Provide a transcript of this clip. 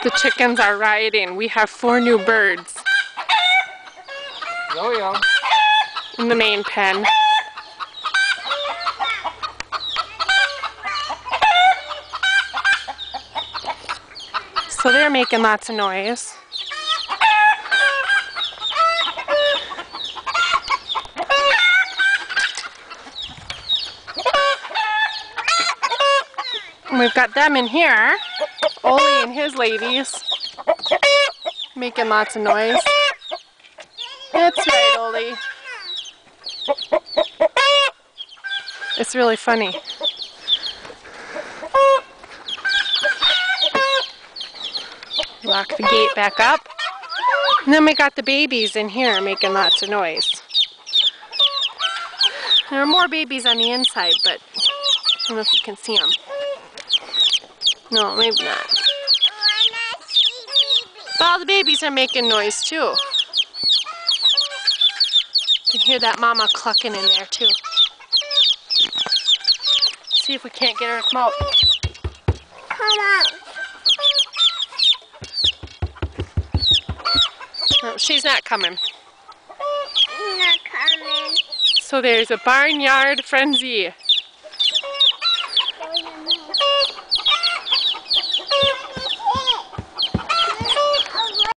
The chickens are rioting. We have 4 new birds Yo-yo. in the main pen. So they're making lots of noise. And we've got them in here, Ole and his ladies, making lots of noise. That's right, Ole. It's really funny. Lock the gate back up. And then we got the babies in here making lots of noise. There are more babies on the inside, but I don't know if you can see them. No, maybe not. But all the babies are making noise too. You can hear that mama clucking in there too. See if we can't get her to come out. Come on. No, she's not coming. Not coming. So there's a barnyard frenzy.